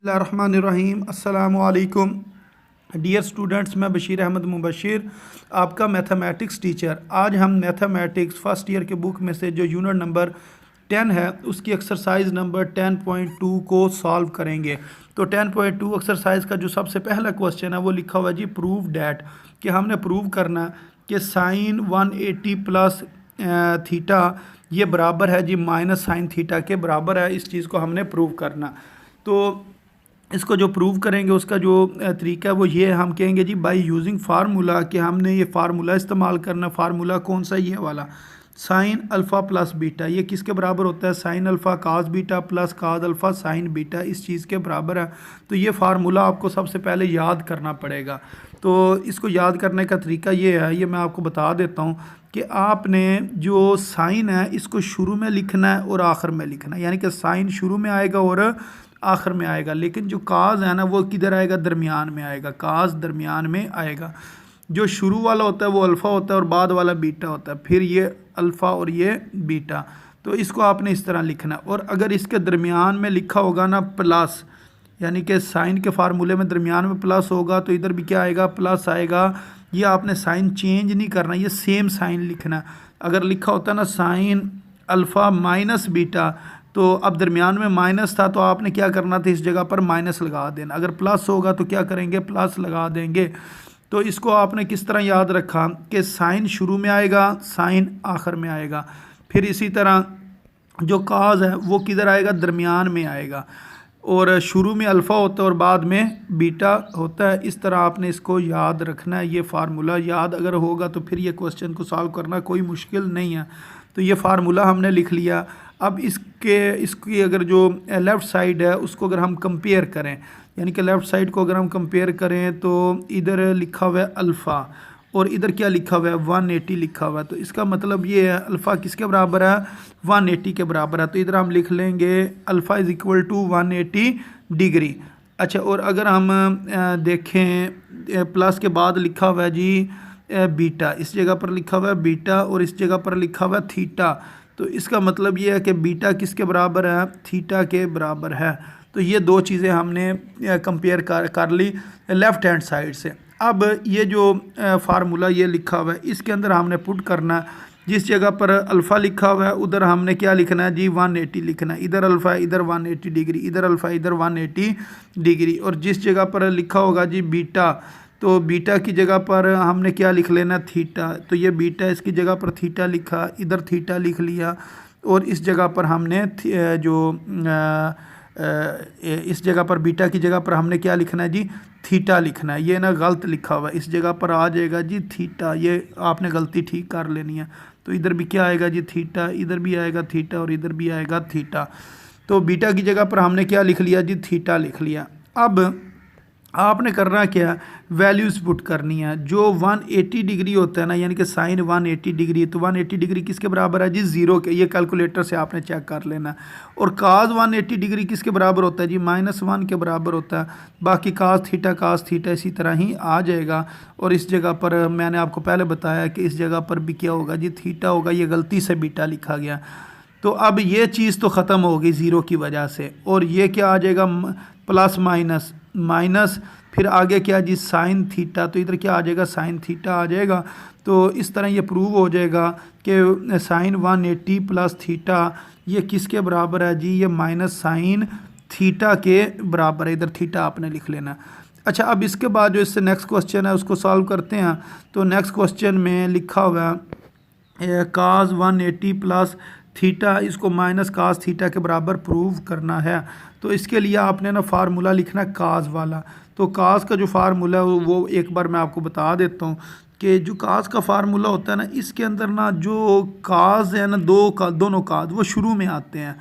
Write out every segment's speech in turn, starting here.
बिस्मिल्लाहिर्रहमानिर्रहीम अस्सलामुअलैकुम dear students, मैं बशीर अहमद मुबशिर आपका मैथमेटिक्स टीचर। आज हम मैथमेटिक्स फर्स्ट ईयर के बुक में से जो यूनिट नंबर 10 है उसकी एक्सरसाइज नंबर 10.2 को सॉल्व करेंगे। तो 10.2 एक्सरसाइज का जो सबसे पहला क्वेश्चन है वो लिखा हुआ है जी प्रूव डैट, कि हमने प्रूव करना कि साइन 180 प्लस थीटा ये बराबर है जी माइनस साइन थीटा के बराबर है। इस चीज़ को हमने प्रूव करना। तो इसको जो प्रूव करेंगे उसका जो तरीका है वो ये, हम कहेंगे जी बाय यूजिंग फार्मूला, कि हमने ये फार्मूला इस्तेमाल करना। फार्मूला कौन सा? ये वाला, साइन अल्फ़ा प्लस बीटा। ये किसके बराबर होता है? साइन अल्फ़ा काज बीटा प्लस काज अल्फ़ा साइन बीटा, इस चीज़ के बराबर है। तो ये फार्मूला आपको सबसे पहले याद करना पड़ेगा। तो इसको याद करने का तरीका ये है, ये मैं आपको बता देता हूँ कि आपने जो साइन है इसको शुरू में लिखना है और आखिर में लिखना है, यानी कि साइन शुरू में आएगा और आखिर में आएगा। लेकिन जो काज है ना वो किधर आएगा? दरमियान में आएगा। काज दरमियान में आएगा। जो शुरू वाला होता है वो अल्फ़ा होता है और बाद वाला बीटा होता है, फिर ये अल्फ़ा और ये बीटा। तो इसको आपने इस तरह लिखना। और अगर इसके दरमियान में लिखा होगा ना प्लस, यानी कि साइन के फार्मूले में दरमियान में प्लस होगा तो इधर भी क्या आएगा? प्लस आएगा। ये आपने साइन चेंज नहीं करना, ये सेम साइन लिखना। अगर लिखा होता ना साइन अल्फ़ा माइनस बीटा, तो अब दरमियान में माइनस था तो आपने क्या करना था? इस जगह पर माइनस लगा देना। अगर प्लस होगा तो क्या करेंगे? प्लस लगा देंगे। तो इसको आपने किस तरह याद रखा कि साइन शुरू में आएगा, साइन आखिर में आएगा। फिर इसी तरह जो काज है वो किधर आएगा? दरमियान में आएगा। और शुरू में अल्फ़ा होता है और बाद में बीटा होता है। इस तरह आपने इसको याद रखना है। ये फार्मूला याद अगर होगा तो फिर ये क्वेश्चन को सॉल्व करना कोई मुश्किल नहीं है। तो ये फार्मूला हमने लिख लिया। अब इसकी अगर जो लेफ़्ट साइड है उसको अगर हम कंपेयर करें, यानी कि लेफ़्ट साइड को अगर हम कंपेयर करें तो इधर लिखा हुआ है अल्फ़ा और इधर क्या लिखा हुआ है? 180 लिखा हुआ है। तो इसका मतलब ये है अल्फ़ा किसके बराबर है? 180 के बराबर है। तो इधर हम लिख लेंगे alpha is equal to 180 degree. अच्छा, और अगर हम देखें प्लस के बाद लिखा हुआ है जी बीटा, इस जगह पर लिखा हुआ है बीटा और इस जगह पर लिखा हुआ है थीटा। तो इसका मतलब ये है कि बीटा किसके बराबर है? थीटा के बराबर है। तो ये दो चीज़ें हमने कंपेयर कर ली लेफ़्ट हैंड साइड से। अब ये जो फार्मूला ये लिखा हुआ है इसके अंदर हमने पुट करना है। जिस जगह पर अल्फ़ा लिखा हुआ है उधर हमने क्या लिखना है जी? 180 लिखना है। इधर अल्फ़ा इधर 180 डिग्री, इधर अल्फ़ा इधर 180 डिग्री। और जिस जगह पर लिखा होगा जी बीटा, तो बीटा की जगह पर हमने क्या लिख लेना? थीटा। तो ये बीटा, इसकी जगह पर थीटा लिखा, इधर थीटा लिख लिया। और इस जगह पर हमने इस जगह पर बीटा की जगह पर हमने क्या लिखना है जी? थीटा लिखना है। ये ना गलत लिखा हुआ है, इस जगह पर आ जाएगा जी थीटा। ये आपने गलती ठीक कर लेनी है। तो इधर भी क्या आएगा जी? थीटा। इधर भी आएगा थीटा और इधर भी आएगा थीटा। तो बीटा की जगह पर हमने क्या लिख लिया जी? थीटा लिख लिया। अब आपने करना क्या? वैल्यूज़ पुट करनी है। जो 180 डिग्री होता है ना, यानी कि साइन 180 डिग्री, तो 180 डिग्री किसके बराबर है जी? ज़ीरो के। ये कैलकुलेटर से आपने चेक कर लेना। और काज 180 डिग्री किसके बराबर होता है जी? -1 के बराबर होता है। बाकी काज थीटा इसी तरह ही आ जाएगा। और इस जगह पर मैंने आपको पहले बताया कि इस जगह पर भी क्या होगा जी? थीटा होगा। ये गलती से बीटा लिखा गया। तो अब ये चीज़ तो ख़त्म हो गई ज़ीरो की वजह से। और ये क्या आ जाएगा? प्लस माइनस माइनस, फिर आगे क्या जी? Sine theta. तो इधर क्या आ जाएगा? साइन थीटा आ जाएगा। तो इस तरह ये प्रूव हो जाएगा कि साइन 180 प्लस थीटा ये किसके बराबर है जी? ये माइनस साइन थीटा के बराबर है। इधर थीटा आपने लिख लेना। अच्छा, अब इसके बाद जो इससे नेक्स्ट क्वेश्चन है उसको सॉल्व करते हैं। तो नेक्स्ट क्वेश्चन में लिखा हुआ है काज 180 प्लस थीटा, इसको माइनस काज थीटा के बराबर प्रूव करना है। तो इसके लिए आपने ना फार्मूला लिखना काज वाला। तो काज का जो फार्मूला है वो एक बार मैं आपको बता देता हूँ कि जो काज का फार्मूला होता है ना, इसके अंदर ना जो काज है ना, दोनों काज वो शुरू में आते हैं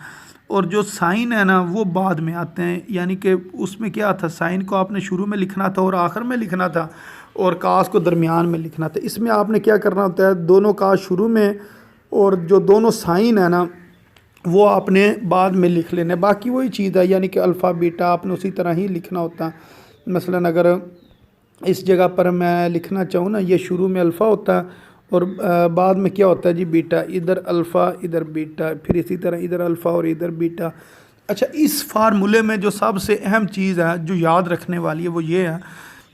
और जो साइन है ना वो बाद में आते हैं। यानी कि उसमें क्या था? साइन को आपने शुरू में लिखना था और आखिर में लिखना था, और काज को दरमियान में लिखना था। इसमें आपने क्या करना होता है? दोनों काज शुरू में और जो दोनों साइन है ना वो आपने बाद में लिख लेने। बाकी वही चीज़ है, यानी कि अल्फ़ा बीटा आपने उसी तरह ही लिखना होता है। मसलन अगर इस जगह पर मैं लिखना चाहूँ ना, ये शुरू में अल्फ़ा होता है और बाद में क्या होता है जी? बीटा। इधर अल्फ़ा इधर बीटा, फिर इसी तरह इधर अल्फ़ा और इधर बीटा। अच्छा, इस फार्मूले में जो सबसे अहम चीज़ है जो याद रखने वाली है वो ये है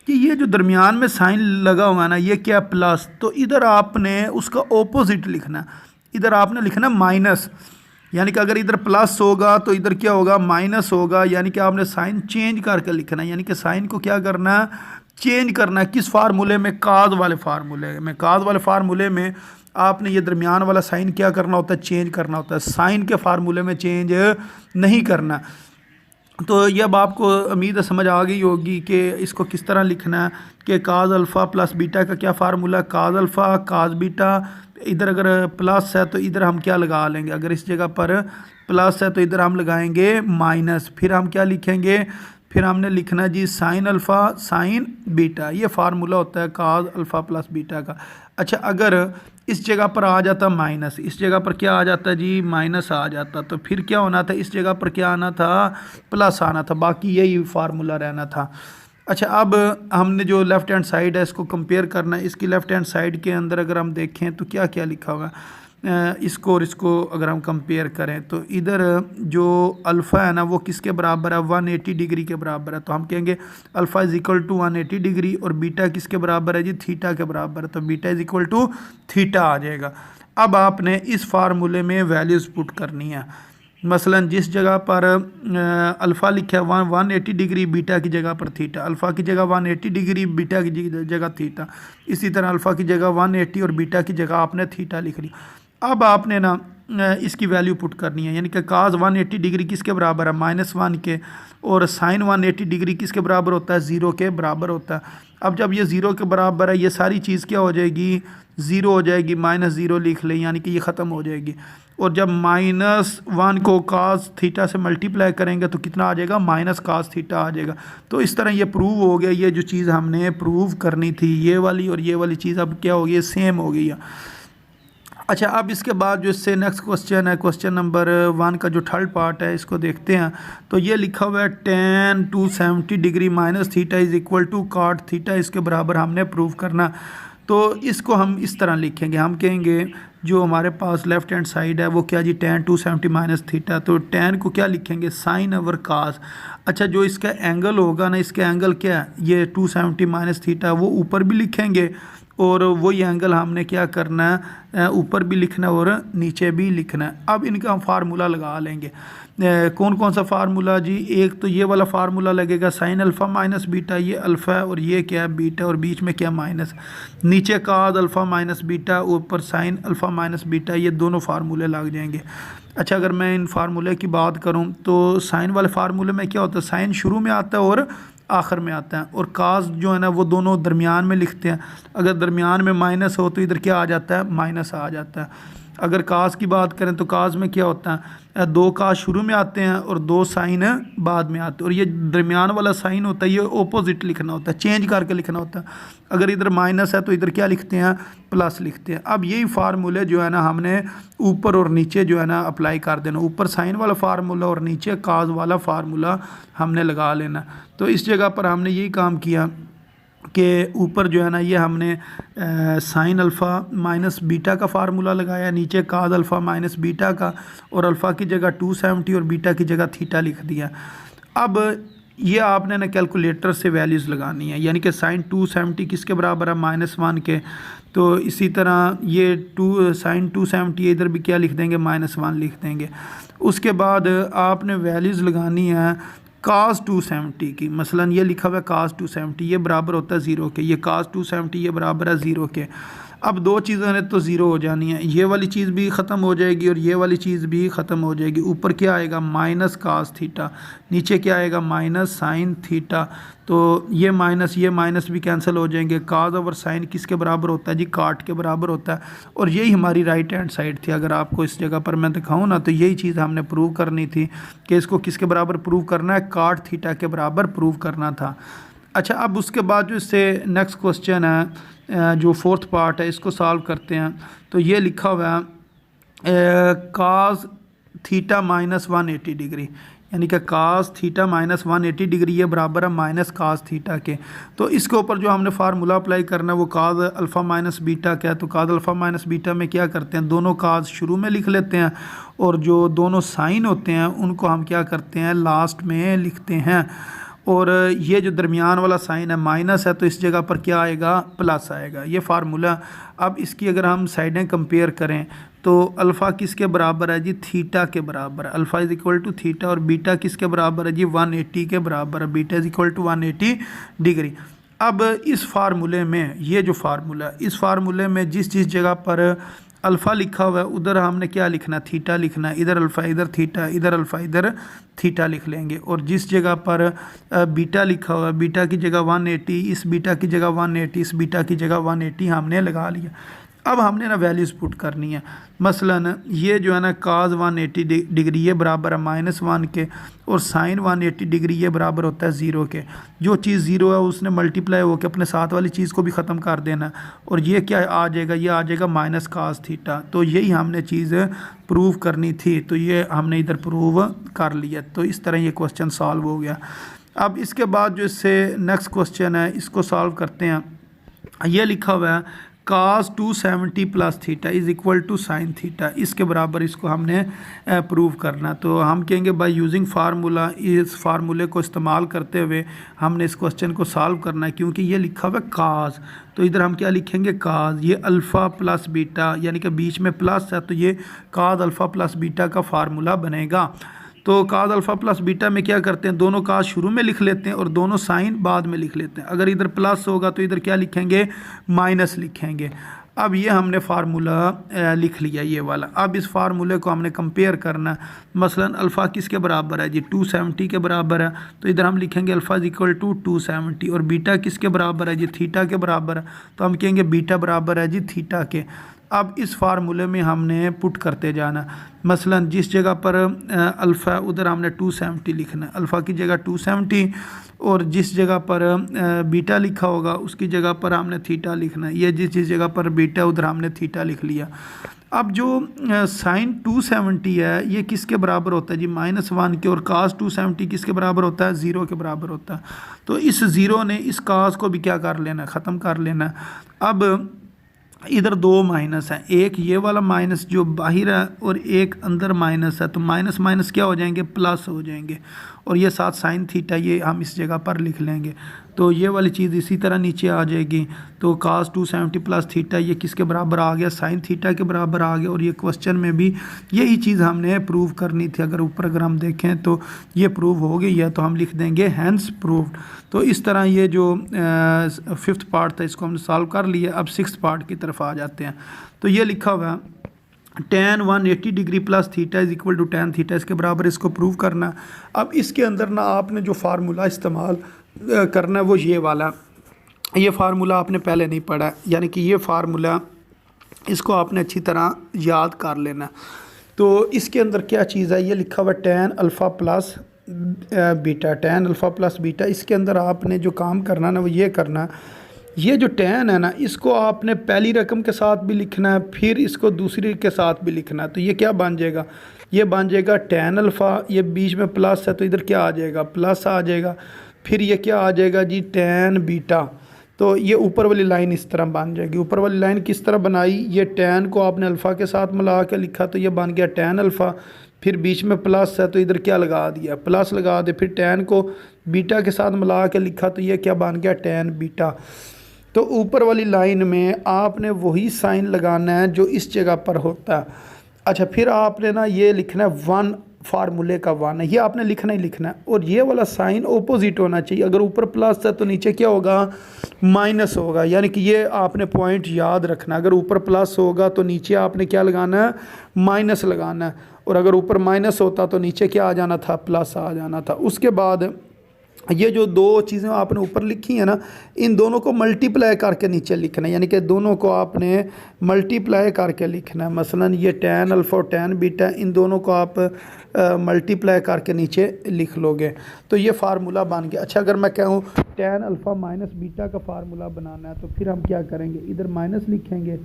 कि ये जो दरमियान में साइन लगा हुआ है ना, ये क्या प्लस, तो इधर आपने उसका ऑपोजिट लिखना है। इधर आपने लिखना माइनस, यानी कि अगर इधर प्लस होगा तो इधर क्या होगा, माइनस होगा। यानी कि आपने साइन चेंज करके लिखना है, यानी कि साइन को क्या करना है, चेंज करना है। किस फार्मूले में, काज वाले फार्मूले में। काज वाले फार्मूले में आपने ये दरमियान वाला साइन क्या करना होता है, चेंज करना होता है। साइन के फार्मूले में चेंज नहीं करना। तो ये अब आपको उम्मीद है समझ आ गई होगी कि इसको किस तरह लिखना है कि काज अल्फ़ा प्लस बीटा का क्या फार्मूला, काज अल्फ़ा काज बीटा। इधर अगर प्लस है तो इधर हम क्या लगा लेंगे, अगर इस जगह पर प्लस है तो इधर हम लगाएंगे माइनस। फिर हम क्या लिखेंगे, फिर हमने लिखना जी साइन अल्फ़ा साइन बीटा। ये फार्मूला होता है काज अल्फ़ा प्लस बीटा का। अच्छा, अगर इस जगह पर आ जाता माइनस, इस जगह पर क्या आ जाता जी, माइनस आ जाता, तो फिर क्या होना था, इस जगह पर क्या आना था, प्लस आना था। बाकी यही फार्मूला रहना था। अच्छा, अब हमने जो लेफ़्ट हैंड साइड है इसको कंपेयर करना है। इसकी लेफ़्ट हैंड साइड के अंदर अगर हम देखें तो क्या क्या लिखा होगा, इसको और इसको अगर हम कंपेयर करें तो इधर जो अल्फ़ा है ना वो किसके बराबर है, 180 डिग्री के बराबर है। तो हम कहेंगे alpha is equal to 180 degree. और बीटा किसके बराबर है जी, थीटा के बराबर है। तो beta is equal to theta आ जाएगा। अब आपने इस फार्मूले में वैल्यूज़ पुट करनी है। मसलन जिस जगह पर अल्फ़ा लिखा है 180 डिग्री, बीटा की जगह पर थीटा। अल्फ़ा की जगह 180 डिग्री, बीटा की जगह थीटा। इसी तरह अल्फ़ा की जगह 180 और बीटा की जगह आपने थीटा लिख ली। अब आपने ना इसकी वैल्यू पुट करनी है, यानी कि काज 180 डिग्री किसके बराबर है, -1 के। और साइन 180 डिग्री किसके बराबर होता है, 0 के बराबर होता है। अब जब ये 0 के बराबर है, ये सारी चीज़ क्या हो जाएगी, 0 हो जाएगी। -0 लिख लें, यानी कि ये ख़त्म हो जाएगी। और जब -1 को काज थीटा से मल्टीप्लाई करेंगे तो कितना आ जाएगा, माइनस काज थीटा आ जाएगा। तो इस तरह ये प्रूव हो गया। ये जो चीज़ हमने प्रूव करनी थी, ये वाली और ये वाली चीज़ अब क्या हो गई, सेम हो गई है। अच्छा, अब इसके बाद जो इससे नेक्स्ट क्वेश्चन है, क्वेश्चन नंबर 1 का जो थर्ड पार्ट है, इसको देखते हैं। तो ये लिखा हुआ है tan 270 degree minus theta is equal to cot theta, इसके बराबर हमने प्रूव करना। तो इसको हम इस तरह लिखेंगे, हम कहेंगे जो हमारे पास लेफ़्ट हैंड साइड है वो क्या जी, tan 270 माइनस थीटा। तो tan को क्या लिखेंगे, साइन ओवर कास। अच्छा, जो इसका एंगल होगा ना, इसका एंगल क्या है, ये 270 माइनस थीटा, वो ऊपर भी लिखेंगे। और वही एंगल हमने क्या करना है, ऊपर भी लिखना है और नीचे भी लिखना है। अब इनका हम फार्मूला लगा लेंगे। कौन कौन सा फार्मूला जी, एक तो ये वाला फार्मूला लगेगा साइन अल्फ़ा माइनस बीटा, ये अल्फ़ा है और ये क्या है बीटा, और बीच में क्या माइनस। नीचे काज अल्फ़ा माइनस बीटा, ऊपर साइन अल्फ़ा माइनस बीटा, ये दोनों फार्मूले लग जाएंगे। अच्छा, अगर मैं इन फार्मूले की बात करूँ तो साइन वाले फार्मूले में क्या होता है, साइन शुरू में आता है और आखिर में आता है। और काज जो है ना वो दोनों दरमियान में लिखते हैं। अगर दरमियान में माइनस हो तो इधर क्या आ जाता है, माइनस आ जाता है। अगर काज की बात करें तो काज में क्या होता है, 2 काज शुरू में आते हैं और 2 साइन बाद में आते हैं। और ये दरमियान वाला साइन होता है, ये ओपोजिट लिखना होता है, चेंज करके लिखना होता है। अगर इधर माइनस है तो इधर क्या लिखते हैं, प्लस लिखते हैं। अब यही फार्मूले जो है ना हमने ऊपर और नीचे जो है ना अप्लाई कर देना। ऊपर साइन वाला फार्मूला और नीचे काज वाला फार्मूला हमने लगा लेना। तो इस जगह पर हमने यही काम किया कि ऊपर जो है ना ये हमने साइन अल्फ़ा माइनस बीटा का फार्मूला लगाया, नीचे काज अल्फ़ा माइनस बीटा का, और अल्फ़ा की जगह 270 और बीटा की जगह थीटा लिख दिया। अब ये आपने ना कैलकुलेटर से वैल्यूज़ लगानी है, यानी कि साइन 270 किसके बराबर है, -1 के। तो इसी तरह ये साइन 270 इधर भी क्या लिख देंगे, -1 लिख देंगे। उसके बाद आपने वैल्यूज़ लगानी है काज 270 की। मसलन ये लिखा हुआ है काज 270, ये बराबर होता है 0 के। ये काज 270 ये बराबर है 0 के। अब दो चीज़ें ने तो ज़ीरो हो जानी है, ये वाली चीज़ भी ख़त्म हो जाएगी और ये वाली चीज़ भी ख़त्म हो जाएगी। ऊपर क्या आएगा, माइनस कास थीटा, नीचे क्या आएगा, माइनस साइन थीटा। तो ये माइनस भी कैंसिल हो जाएंगे। काज ओवर साइन किसके बराबर होता है जी, काट के बराबर होता है। और यही हमारी राइट हैंड साइड थी। अगर आपको इस जगह पर मैं दिखाऊँ ना तो यही चीज़ हमने प्रूव करनी थी कि इसको किसके बराबर प्रूव करना है, काट थीटा के बराबर प्रूव करना था। अच्छा, अब उसके बाद जो इससे नेक्स्ट क्वेश्चन है, जो फोर्थ पार्ट है, इसको सॉल्व करते हैं। तो ये लिखा हुआ है काज थीटा -180 डिग्री, यानी कि कास थीटा माइनस 180 डिग्री ये बराबर है माइनस कास थीटा के। तो इसके ऊपर जो हमने फार्मूला अप्लाई करना है वो काज अल्फ़ा माइनस बीटा क्या है, तो काज अल्फ़ा माइनस बीटा में क्या करते हैं, दोनों काज शुरू में लिख लेते हैं और जो दोनों साइन होते हैं उनको हम क्या करते हैं लास्ट में लिखते हैं। और ये जो दरमियान वाला साइन है माइनस है तो इस जगह पर क्या आएगा, प्लस आएगा, ये फार्मूला। अब इसकी अगर हम साइडें कंपेयर करें तो अल्फ़ा किसके बराबर है जी, थीटा के बराबर है, alpha is equal to theta, और बीटा किसके बराबर है जी, 180 के बराबर है, beta is equal to 180 degree. अब इस फार्मूले में ये जो फार्मूला, इस फार्मूले में जिस जिस जगह पर अल्फ़ा लिखा हुआ है उधर हमने क्या लिखना, थीटा लिखना है, इधर अल्फ़ा इधर थीटा, इधर अल्फ़ा इधर थीटा लिख लेंगे। और जिस जगह पर बीटा लिखा हुआ है, बीटा की जगह 180, इस बीटा की जगह 180, इस बीटा की जगह 180 हमने लगा लिया। अब हमने ना वैल्यूज़ पुट करनी है। मसलन ये जो है ना काज 180 डिग्री ये बराबर है -1 के, और साइन 180 डिग्री ये बराबर होता है 0 के। जो चीज़ 0 है उसने मल्टीप्लाई होकर अपने साथ वाली चीज़ को भी ख़त्म कर देना, और ये क्या आ जाएगा, ये आ जाएगा माइनस काज थीटा। तो यही हमने चीज़ प्रूव करनी थी, तो ये हमने इधर प्रूव कर लिया। तो इस तरह ये क्वेश्चन सॉल्व हो गया। अब इसके बाद जो इससे नेक्स्ट क्वेश्चन है इसको सॉल्व करते हैं। ये लिखा हुआ है cos 270 plus theta is equal to sine theta, इसके बराबर इसको हमने प्रूव करना। तो हम कहेंगे बाय यूजिंग फार्मूला, इस फार्मूले को इस्तेमाल करते हुए हमने इस क्वेश्चन को सॉल्व करना है। क्योंकि ये लिखा हुआ है कास, तो इधर हम क्या लिखेंगे कास, ये अल्फ़ा प्लस बीटा यानी कि बीच में प्लस है तो ये कास अल्फ़ा प्लस बीटा का फार्मूला बनेगा। तो काज अल्फ़ा प्लस बीटा में क्या करते हैं, दोनों काज शुरू में लिख लेते हैं और दोनों साइन बाद में लिख लेते हैं। अगर इधर प्लस होगा तो इधर क्या लिखेंगे, माइनस लिखेंगे। अब ये हमने फार्मूला लिख लिया ये वाला। अब इस फार्मूले को हमने कंपेयर करना है। मसलन अल्फ़ा किसके बराबर है जी, 270 के बराबर है, तो इधर हम लिखेंगे अल्फ़ा इज इक्वल टू 270। और बीटा किसके बराबर है जी, थीटा के बराबर है, तो हम कहेंगे बीटा बराबर है जी थीटा के। अब इस फार्मूले में हमने पुट करते जाना। मसलन जिस जगह पर अल्फ़ा उधर हमने 270 लिखना है, अल्फ़ा की जगह 270, और जिस जगह पर बीटा लिखा होगा उसकी जगह पर हमने थीटा लिखना है। ये जिस जगह पर बीटा उधर हमने थीटा लिख लिया। अब जो साइन 270 है ये किसके बराबर होता है जी, -1 के, और कास 270 किसके बराबर होता है, 0 के बराबर होता है। तो इस 0 ने इस कास को भी क्या कर लेना, ख़त्म कर लेना। अब इधर दो माइनस है, एक ये वाला माइनस जो बाहर है और एक अंदर माइनस है, तो माइनस माइनस क्या हो जाएंगे, प्लस हो जाएंगे। और ये साथ साइन थीटा ये हम इस जगह पर लिख लेंगे, तो ये वाली चीज़ इसी तरह नीचे आ जाएगी। तो कास 270 प्लस थीटा ये किसके बराबर आ गया, साइन थीटा के बराबर आ गया। और ये क्वेश्चन में भी यही चीज़ हमने प्रूव करनी थी। अगर हम देखें तो ये प्रूव हो गई है, तो हम लिख देंगे हैंस प्रूव्ड। तो इस तरह ये जो 5th पार्ट था इसको हमने सॉल्व कर लिया। अब 6th पार्ट की तरफ आ जाते हैं। तो ये लिखा हुआ है tan 180 degree plus theta is equal to tan theta, इसके बराबर इसको प्रूव करना। अब इसके अंदर ना आपने जो फार्मूला इस्तेमाल करना है वो ये वाला, ये फार्मूला आपने पहले नहीं पढ़ा, यानी कि ये फार्मूला इसको आपने अच्छी तरह याद कर लेना। तो इसके अंदर क्या चीज़ है, ये लिखा हुआ tan alpha plus beta, tan alpha plus beta. इसके अंदर आपने जो काम करना ना वो ये करना, ये जो tan है ना इसको आपने पहली रकम के साथ भी लिखना है, फिर इसको दूसरी के साथ भी लिखना है। तो ये क्या बन जाएगा, ये बन जाएगा tan अल्फ़ा, ये बीच में प्लस है तो इधर क्या आ जाएगा, प्लस आ जाएगा। फिर ये क्या आ जाएगा जी, tan बीटा। तो ये ऊपर वाली लाइन इस तरह बन जाएगी। ऊपर वाली लाइन किस तरह बनाई, ये tan को आपने अल्फ़ा के साथ मिला के लिखा तो ये बन गया tan अल्फ़ा, फिर बीच में प्लस है तो इधर क्या लगा दिया, प्लस लगा दे। फिर tan को बीटा के साथ मिला के लिखा तो ये क्या बन गया, tan बीटा। तो ऊपर वाली लाइन में आपने वही साइन लगाना है जो इस जगह पर होता है। अच्छा, फिर आपने ना ये लिखना है 1, फार्मूले का 1 है, ये आपने लिखना ही लिखना है। और ये वाला साइन ऑपोजिट होना चाहिए, अगर ऊपर प्लस है तो नीचे क्या होगा, माइनस होगा। यानी कि ये आपने पॉइंट याद रखना, अगर ऊपर प्लस होगा तो नीचे आपने क्या लगाना है, माइनस लगाना है। और अगर ऊपर माइनस होता तो नीचे क्या आ जाना था, प्लस आ जाना था। उसके बाद ये जो दो चीज़ें आपने ऊपर लिखी हैं ना, इन दोनों को मल्टीप्लाई करके नीचे लिखना है, यानी कि दोनों को आपने मल्टीप्लाई करके लिखना है। मसलन ये tan अल्फ़ा और tan बीटा, इन दोनों को आप मल्टीप्लाई करके नीचे लिख लोगे तो ये फार्मूला बन गया। अच्छा, अगर मैं कहूँ tan अल्फ़ा माइनस बीटा का फार्मूला बनाना है तो फिर हम क्या करेंगे, इधर माइनस लिखेंगे,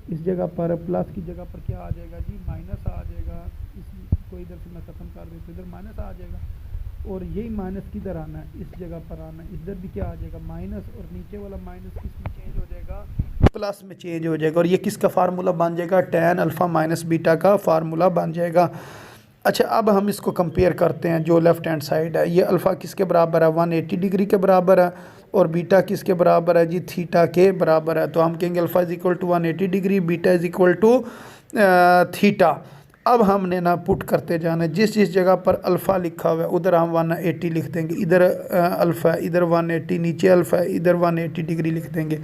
इस जगह पर प्लस की जगह पर क्या आ जाएगा जी, माइनस आ जाएगा। इसको इधर से मैं ख़त्म कर देता हूँ, इधर माइनस आ जाएगा। और यही माइनस किधर आना है, इस जगह पर आना है। इधर भी क्या आ जाएगा माइनस, और नीचे वाला माइनस किस में चेंज हो जाएगा, प्लस में चेंज हो जाएगा। और ये किसका फार्मूला बन जाएगा, tan अल्फ़ा माइनस बीटा का फार्मूला बन जाएगा। अच्छा, अब हम इसको कंपेयर करते हैं। जो लेफ़्ट हैंड साइड है, ये अल्फ़ा किसके बराबर है, 180 डिग्री के बराबर है, और बीटा किसके बराबर है जी, थीटा के बराबर है। तो हम कहेंगे alpha is equal to 180 degree, beta is equal to theta. अब हमने ना पुट करते जाना है, जिस जिस जगह पर अल्फ़ा लिखा हुआ है उधर हम 180 लिख देंगे। इधर अल्फ़ा है, इधर 180, नीचे अल्फ़ा है, इधर 180 डिग्री लिख देंगे।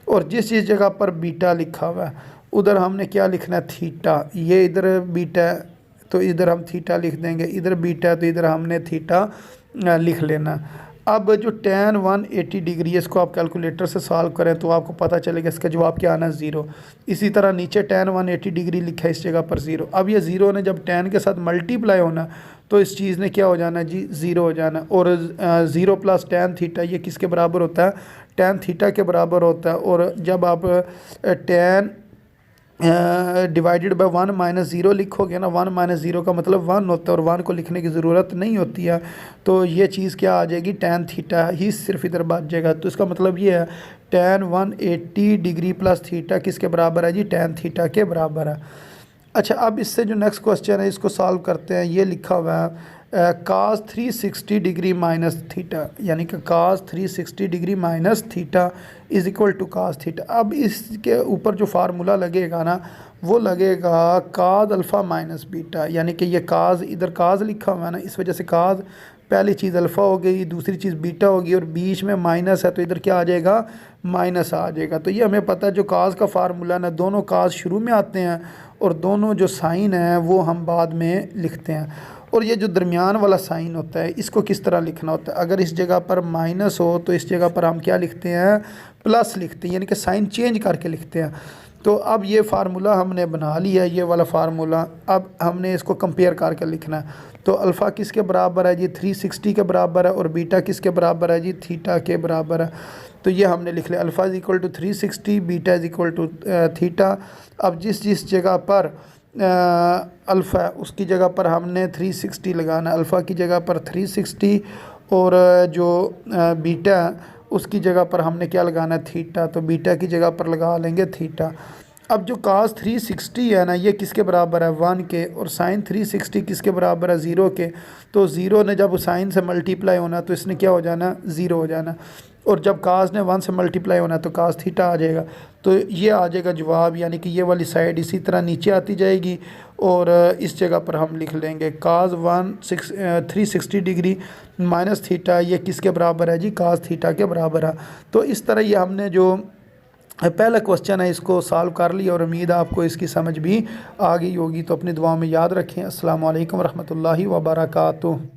और जिस जिस जगह पर बीटा लिखा हुआ है उधर हमने क्या लिखना है, थीटा। ये इधर बीटा है तो इधर हम थीटा लिख देंगे, इधर बीटा है तो इधर हमने थीटा लिख लेना। अब जो tan 180 डिग्री है, इसको आप कैलकुलेटर से सॉल्व करें तो आपको पता चलेगा इसका जवाब क्या आना है, 0। इसी तरह नीचे tan 180 डिग्री लिखा है, इस जगह पर 0। अब ये 0 ने जब tan के साथ मल्टीप्लाई होना तो इस चीज़ ने क्या हो जाना जी, 0 हो जाना। और 0 प्लस tan थीटा ये किसके बराबर होता है, tan थीटा के बराबर होता है। और जब आप tan डिवाइडेड बाय 1 माइनस 0 लिखोगे ना, 1 माइनस 0 का मतलब 1 होता है, और 1 को लिखने की ज़रूरत नहीं होती है। तो ये चीज़ क्या आ जाएगी, tan थीटा ही सिर्फ इधर बच जाएगा। तो इसका मतलब ये है tan 180 डिग्री प्लस थीटा किसके बराबर है जी, tan थीटा के बराबर है। अच्छा, अब इससे जो नेक्स्ट क्वेश्चन है इसको सॉल्व करते हैं। ये लिखा हुआ है cos 360 डिग्री माइनस थीटा, यानी कि cos 360 degree minus theta is equal to cos theta. अब इसके ऊपर जो फार्मूला लगेगा ना वो लगेगा cos अल्फ़ा माइनस बीटा, यानी कि ये cos, इधर cos लिखा हुआ है ना, इस वजह से cos पहली चीज़ अल्फ़ा हो गई, दूसरी चीज़ बीटा होगी, और बीच में माइनस है तो इधर क्या आ जाएगा, माइनस आ जाएगा। तो ये हमें पता है जो cos का फार्मूला ना, दोनों cos शुरू में आते हैं और दोनों जो साइन है वो हम बाद में लिखते हैं। और ये जो दरमियान वाला साइन होता है इसको किस तरह लिखना होता है, अगर इस जगह पर माइनस हो तो इस जगह पर हम क्या लिखते हैं, प्लस लिखते हैं, यानी कि साइन चेंज करके लिखते हैं। तो अब ये फार्मूला हमने बना लिया है, ये वाला फार्मूला। अब हमने इसको कंपेयर करके लिखना है। तो अल्फ़ा किसके बराबर है जी, 360 के बराबर है, और बीटा किसके बराबर है जी, थीटा के बराबर है। तो ये हमने लिख लिया, alpha is equal to 360, beta is equal to theta. अब जिस जिस जगह पर अल्फ़ा है उसकी जगह पर हमने 360 लगाना, अल्फ़ा की जगह पर 360, और जो बीटा उसकी जगह पर हमने क्या लगाना है, थीटा। तो बीटा की जगह पर लगा लेंगे थीटा। अब जो cos 360 है ना, ये किसके बराबर है, 1 के, और sin 360 किसके बराबर है, 0 के। तो 0 ने जब साइन से मल्टीप्लाई होना तो इसने क्या हो जाना, 0 हो जाना। और जब cos ने 1 से मल्टीप्लाई होना तो cos थीटा आ जाएगा। तो ये आ जाएगा जवाब, यानी कि ये वाली साइड इसी तरह नीचे आती जाएगी, और इस जगह पर हम लिख लेंगे cos 360 डिग्री माइनस थीटा, ये किसके बराबर है जी, cos थीटा के बराबर है। तो इस तरह ये हमने जो पहला क्वेश्चन है इसको सॉल्व कर लिया, और उम्मीद है आपको इसकी समझ भी आ गई होगी। तो अपनी दुआओं में याद रखें। अस्सलाम वालेकुम रहमतुल्लाहि व बरकातुहू।